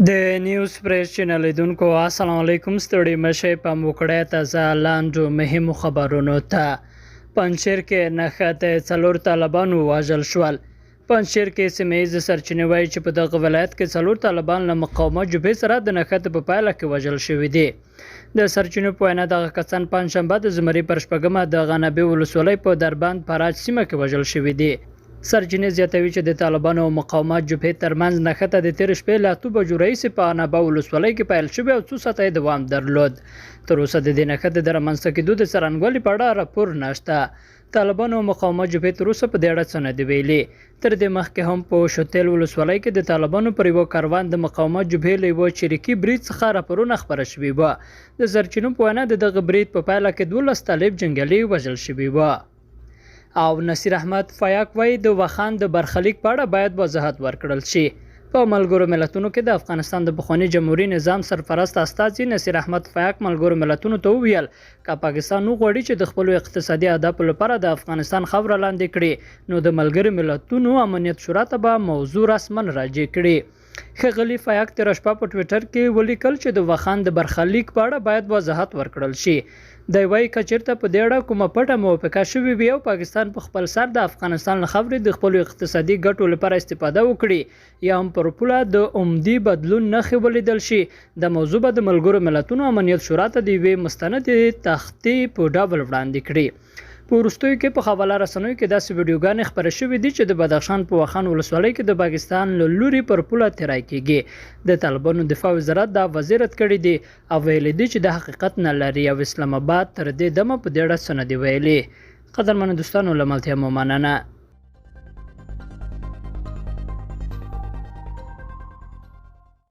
د نیوز پریس چینل لیدونکو السلام علیکم ستړي مشه په موکړه تازه لاندو مهمو خبرونو ته پنځیر کې نښته څلور طالبانو واژل شول. پنځیر کې سیمایي سرچینې وایي چې په دغه ولایت کې څلور طالبان له مقاومت جبهې سره د نښته په پایله کې وژل شوي دي. د سرچینو په وینا دغه کسان پنځشنبه د زمري پر شپږمه د غنبې ولسوالۍ په دربند فراج سیمه کې وژل شوي دي. سرچینې زیاتوي چې د طالبانو او مقاومت جبهې ترمنځ نښته د تېرې شپې له 8 بجو راهیسې په غنبه ولسوالۍ کې پیل شوې او څو ساعته یې دوام درلود. تر اوسه د دې نښتې د رامنځته کېدو د څرنګوالي په اړه راپور نشته. طالبانو او مقاومت جبهې تر اوسه په دې اړه څه نه دي ویلي. تر دې مخکې هم په شوتیل ولسوالۍ کې د طالبانو پر یوه کاروان د مقاومت جبهې له یوه چریکي برید څخه راپورونه خپاره شوي وه. د سرچینو په وینا د دغه برید په پایله کې 12 طالب جنګیالي وژل شوي وه. او نصیر احمد فیاک وایي د وخان د برخلیک په اړه باید وضاحت ورکړل شي. په ملګرو ملتونو کې د افغانستان د پخواني جمهوریت نظام سرپرست استازي نصیر احمد فیاک ملګرو ملتونو ته وویل که پاکستان وغواړي چې د خپلو اقتصادي اهدافو لپاره د افغانستان خاوره لاندې کړي نو د ملګرو ملتونو امنیت شورا ته به موضوع رسما راجع کړي. ښاغلي فیاک تېره شپه په ټویټر کې ولیکل چې د وخان د برخلیک په اړه باید وضاحت ورکړل شي. دی وایي که چېرته په دې اړه کومه پټه موافقه شوې وي او پاکستان په خپل سر د افغانستان له خاورې د خپلو اقتصادي ګټو لپاره استفاده وکړي یا هم پر پوله د عمدي بدلون نښې ولیدل شي د موضوع به د ملګرو ملتونو امنیت شورا ته د یوې مستندې تختې په ډول وړاندې کړي. په وروستیو کې په حواله رسنیو کې داسې ویډیوګانې خپرې شوې دي چې د بدخشان په وخان ولسوالۍ کې د پاکستان له لوري پر پوله تېری کېږي. د طالبانو دفاع وزارت دا وزیرت کړی دی او ویلي دی چې د حقیقت نه لري او اسلام آباد تر دې دمه په دې اړه څه نه دي ویلي. قدرمنو دوستانو له ملتیا مو مننه.